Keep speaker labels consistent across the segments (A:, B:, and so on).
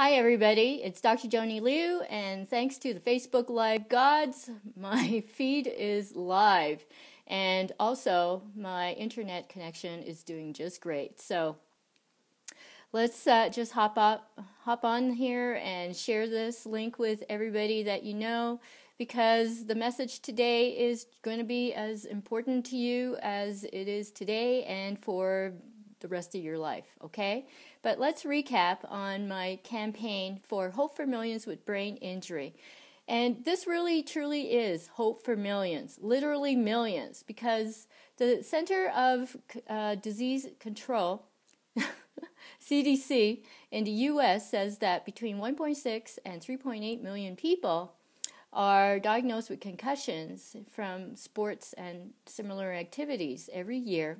A: Hi everybody, it's Dr. Joanny Liu, and thanks to the Facebook Live gods, my feed is live, and also my internet connection is doing just great. So let's just hop on here and share this link with everybody that you know, because the message today is going to be as important to you as it is today and for the rest of your life, okay? But let's recap on my campaign for Hope for Millions with Brain Injury. And this really truly is hope for millions, literally millions, because the Center of Disease Control, CDC, in the U.S. says that between 1.6 and 3.8 million people are diagnosed with concussions from sports and similar activities every year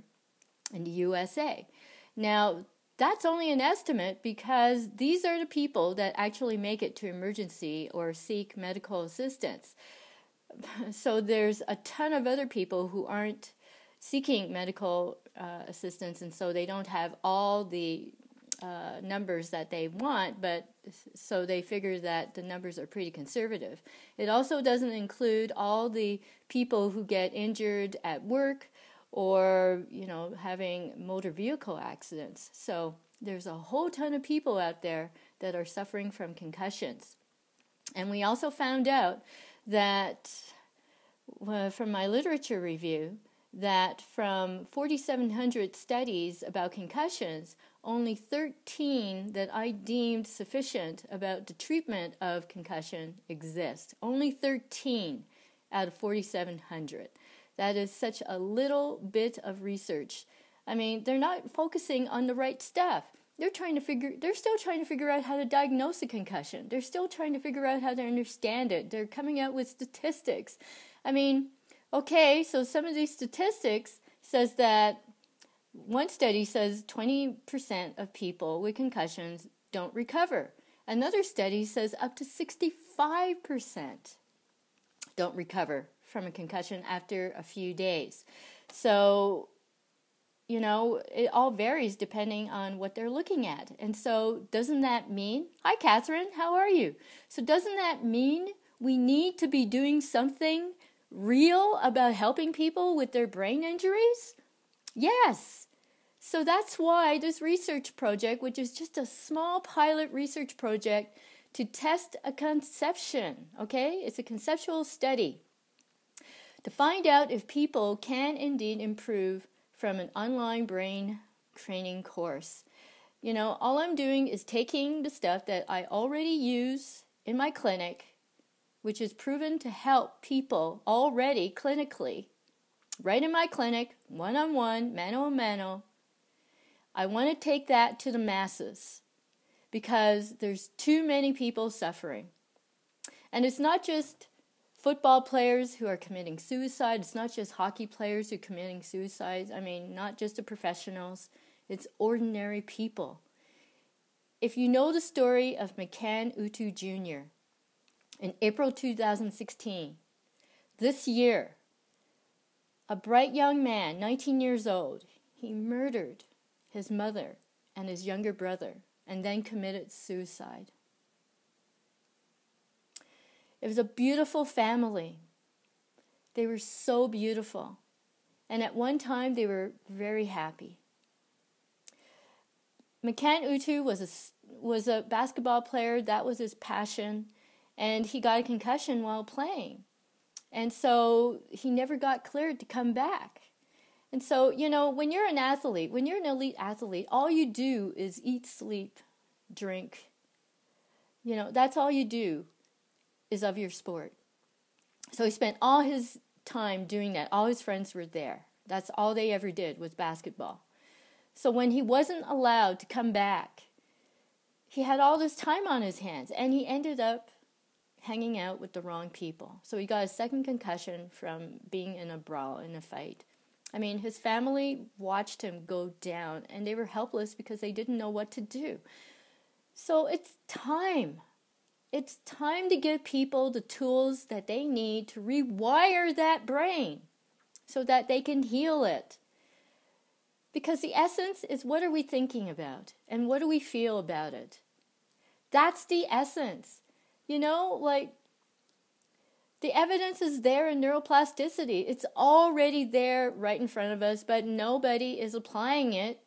A: in the USA. Now, that's only an estimate because these are the people that actually make it to emergency or seek medical assistance. So there's a ton of other people who aren't seeking medical assistance, and so they don't have all the numbers that they want, but so they figure that the numbers are pretty conservative. It also doesn't include all the people who get injured at work or, having motor vehicle accidents. So there's a whole ton of people out there that are suffering from concussions. And we also found out that, from my literature review, that from 4,700 studies about concussions, only 13 that I deemed sufficient about the treatment of concussion exist. Only 13 out of 4,700. That is such a little bit of research. I mean, they're not focusing on the right stuff. They're still trying to figure out how to diagnose a concussion. They're still trying to figure out how to understand it. They're coming out with statistics. I mean, okay, so some of these statistics says that one study says 20% of people with concussions don't recover. Another study says up to 65% don't recover from a concussion after a few days. So, it all varies depending on what they're looking at. And so doesn't that mean, hi Catherine, how are you? So doesn't that mean we need to be doing something real about helping people with their brain injuries? Yes. So that's why this research project, which is just a small pilot research project to test a conception, okay? It's a conceptual study to find out if people can indeed improve from an online brain training course. All I'm doing is taking the stuff that I already use in my clinic, which is proven to help people already clinically, right in my clinic, one-on-one, mano-a-mano. I want to take that to the masses because there's too many people suffering. And it's not just football players who are committing suicide. It's not just hockey players who are committing suicide. I mean, not just the professionals. It's ordinary people. If you know the story of McCann Utu Jr., in April 2016, this year, a bright young man, 19 years old, he murdered his mother and his younger brother and then committed suicide. It was a beautiful family. They were so beautiful. And at one time, they were very happy. McCann Utu was a basketball player. That was his passion. And he got a concussion while playing. And so he never got cleared to come back. And so, when you're an athlete, when you're an elite athlete, all you do is eat, sleep, drink. That's all you do is of your sport. So he spent all his time doing that. All his friends were there. That's all they ever did was basketball. So when he wasn't allowed to come back, he had all this time on his hands, and he ended up hanging out with the wrong people. So he got a second concussion from being in a brawl, in a fight. I mean, his family watched him go down, and they were helpless because they didn't know what to do. So it's time. It's time to give people the tools that they need to rewire that brain so that they can heal it. Because the essence is, what are we thinking about and what do we feel about it? That's the essence. You know, like, the evidence is there in neuroplasticity. It's already there right in front of us, but nobody is applying it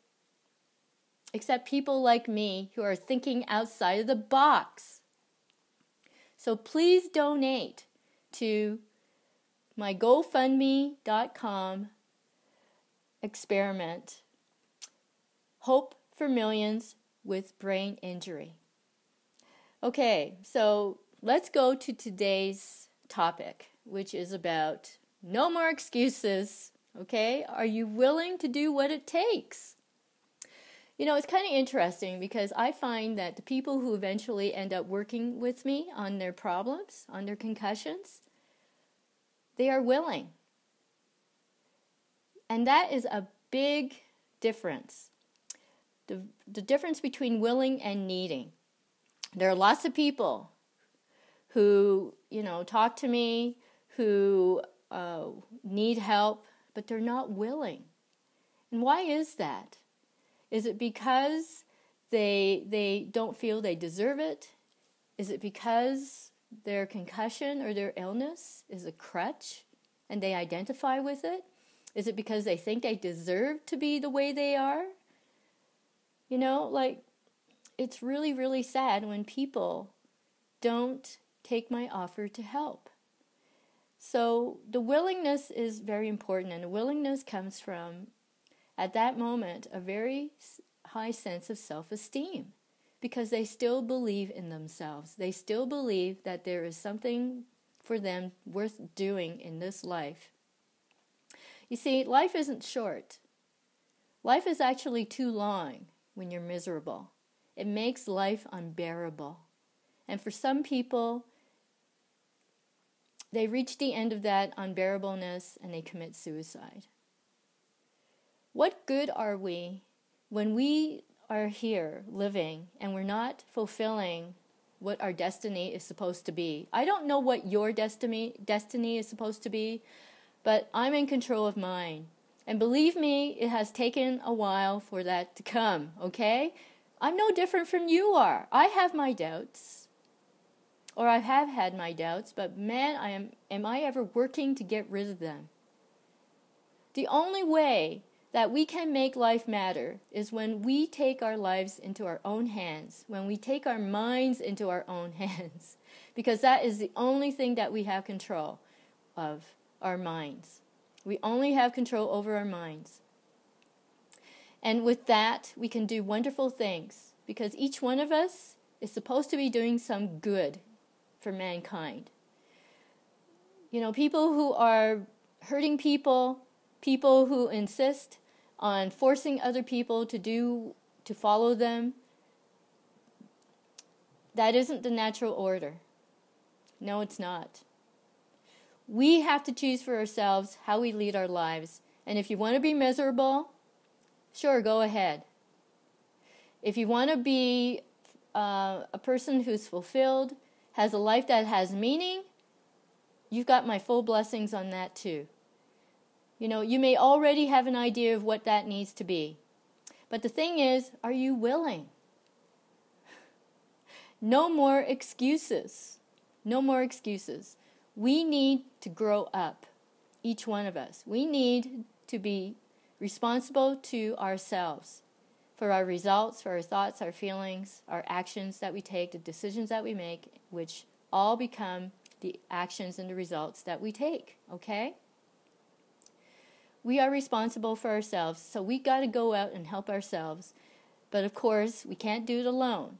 A: except people like me who are thinking outside of the box. So please donate to my GoFundMe.com experiment, Hope for Millions with Brain Injury. Okay, so let's go to today's topic, which is about no more excuses, okay? Are you willing to do what it takes? You know, it's kind of interesting because I find that the people who eventually end up working with me on their problems, on their concussions, they are willing. And that is a big difference. The difference between willing and needing. There are lots of people who, talk to me, who need help, but they're not willing. And why is that? Is it because they don't feel they deserve it? Is it because their concussion or their illness is a crutch and they identify with it? Is it because they think they deserve to be the way they are? It's really, really sad when people don't take my offer to help. So the willingness is very important, and the willingness comes from, at that moment, a very high sense of self-esteem, because they still believe in themselves. They still believe that there is something for them worth doing in this life. You see, life isn't short. Life is actually too long when you're miserable. It makes life unbearable. And for some people, they reach the end of that unbearableness and they commit suicide. What good are we when we are here living and we're not fulfilling what our destiny is supposed to be? I don't know what your destiny is supposed to be, but I'm in control of mine. And believe me, it has taken a while for that to come, okay? I'm no different from you are. I have my doubts, or I have had my doubts, but man, am I ever working to get rid of them? The only way that we can make life matter is when we take our lives into our own hands, when we take our minds into our own hands, because that is the only thing that we have control of, our minds. We only have control over our minds. And with that, we can do wonderful things, because each one of us is supposed to be doing some good for mankind. People who are hurting people who insist on forcing other people to follow them, that isn't the natural order. No, it's not. We have to choose for ourselves how we lead our lives. And if you want to be miserable, sure, go ahead. If you want to be a person who's fulfilled, has a life that has meaning, you've got my full blessings on that too. You may already have an idea of what that needs to be. But the thing is, are you willing? No more excuses. No more excuses. We need to grow up, each one of us. We need to be responsible to ourselves for our results, for our thoughts, our feelings, our actions that we take, the decisions that we make, which all become the actions and the results that we take, okay? We are responsible for ourselves, so we got to go out and help ourselves. But of course, we can't do it alone.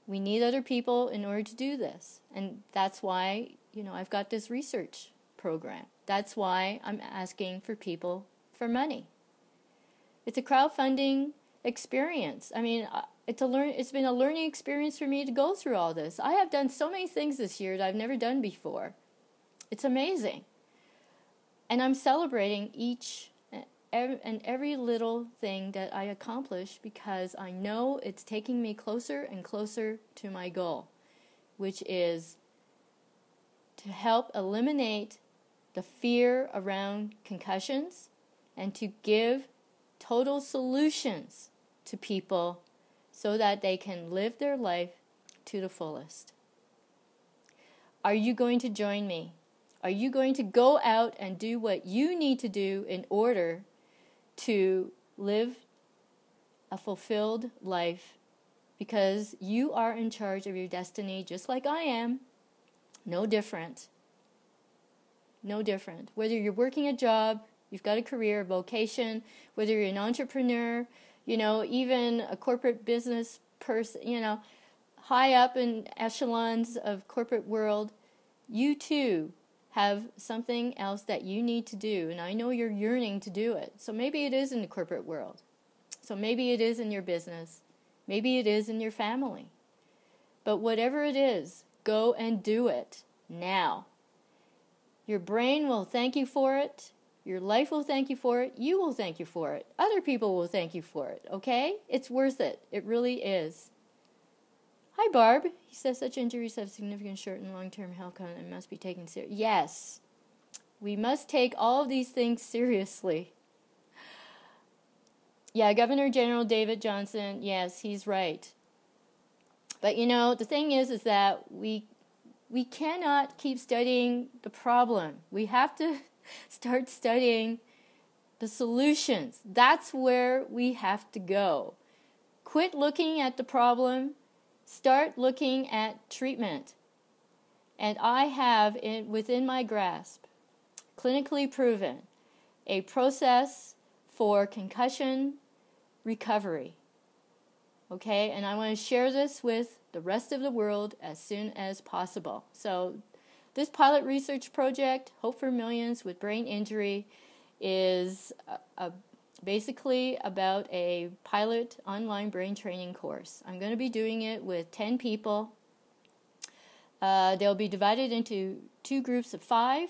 A: We need other people in order to do this. And that's why, I've got this research program. That's why I'm asking for people for money. It's a crowdfunding experience. It's been a learning experience for me to go through all this. I have done so many things this year that I've never done before. It's amazing. And I'm celebrating each and every little thing that I accomplish, because I know it's taking me closer and closer to my goal, which is to help eliminate the fear around concussions and to give total solutions to people so that they can live their life to the fullest. Are you going to join me? Are you going to go out and do what you need to do in order to live a fulfilled life? Because you are in charge of your destiny just like I am. No different. No different. Whether you're working a job, you've got a career, a vocation, whether you're an entrepreneur, even a corporate business person, high up in echelons of corporate world, you too have something else that you need to do. And I know you're yearning to do it. So maybe it is in the corporate world. So maybe it is in your business. Maybe it is in your family. But whatever it is, go and do it now. Your brain will thank you for it. Your life will thank you for it. You will thank you for it. Other people will thank you for it, okay? It's worth it. It really is. Hi, Barb. He says such injuries have significant short and long-term health consequences and must be taken seriously. Yes, we must take all of these things seriously. Yeah, Governor General David Johnson, yes, he's right. But the thing is that we cannot keep studying the problem. We have to start studying the solutions. That's where we have to go. Quit looking at the problem. Start looking at treatment. And I have, within my grasp, clinically proven a process for concussion recovery. Okay, and I want to share this with the rest of the world as soon as possible. So this pilot research project, Hope for Millions with Brain Injury, is basically about a pilot online brain training course. I'm going to be doing it with 10 people. They'll be divided into 2 groups of 5.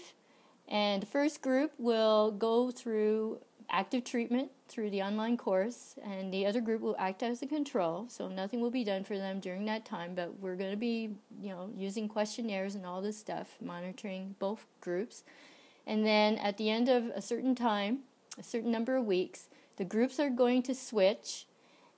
A: And the first group will go through active treatment through the online course, and the other group will act as a control, so nothing will be done for them during that time, but we're going to be, using questionnaires and all this stuff, monitoring both groups. And then at the end of a certain time, a certain number of weeks, the groups are going to switch,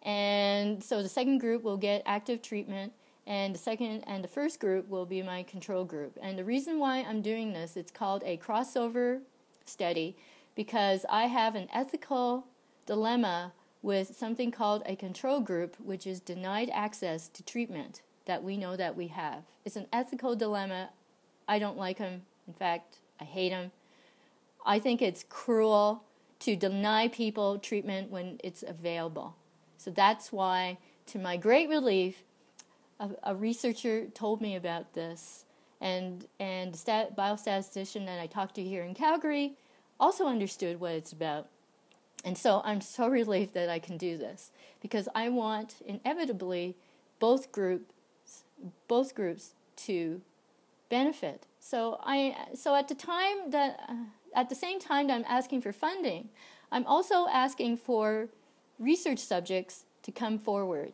A: and so the second group will get active treatment, and the first group will be my control group. And the reason why I'm doing this, it's called a crossover study, because I have an ethical dilemma with something called a control group, which is denied access to treatment that we know that we have. It's an ethical dilemma. I don't like him. In fact, I hate him. I think it's cruel to deny people treatment when it's available. So that's why, to my great relief, a researcher told me about this, and the biostatistician that I talked to here in Calgary also understood what it's about. And so I'm so relieved that I can do this, because I want inevitably both groups to benefit. So at the same time that I'm asking for funding, I'm also asking for research subjects to come forward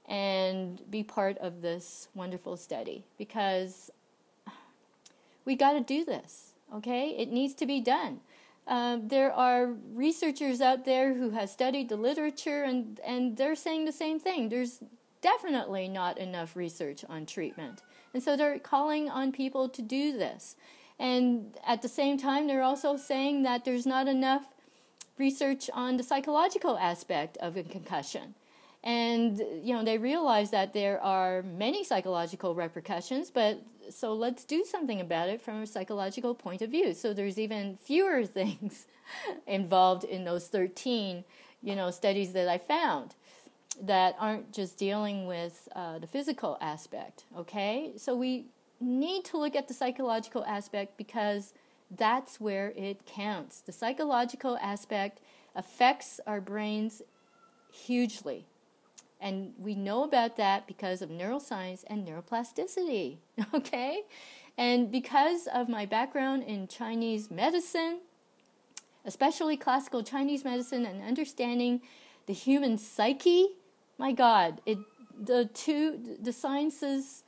A: and be part of this wonderful study, because we got to do this, okay? It needs to be done. There are researchers out there who have studied the literature, and they're saying the same thing. There's definitely not enough research on treatment. And so they're calling on people to do this. And at the same time, they're also saying that there's not enough research on the psychological aspect of a concussion. And, they realize that there are many psychological repercussions, so let's do something about it from a psychological point of view. So there's even fewer things involved in those 13, studies that I found that aren't just dealing with the physical aspect, okay? So we need to look at the psychological aspect, because that's where it counts. The psychological aspect affects our brains hugely. And we know about that because of neuroscience and neuroplasticity, okay? And because of my background in Chinese medicine, especially classical Chinese medicine, and understanding the human psyche, my God, the sciences,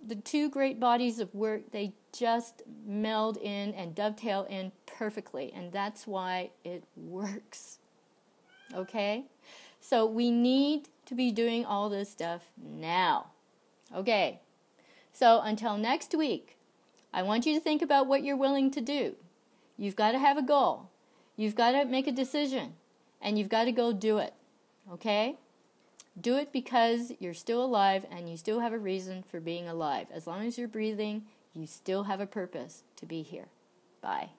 A: the two great bodies of work, they just meld in and dovetail in perfectly. And that's why it works, okay? So we need to be doing all this stuff now, Okay, so until next week, I want you to think about what you're willing to do. You've got to have a goal. You've got to make a decision. And you've got to go do it. Okay? Do it because you're still alive and you still have a reason for being alive. As long as you're breathing, you still have a purpose to be here. Bye.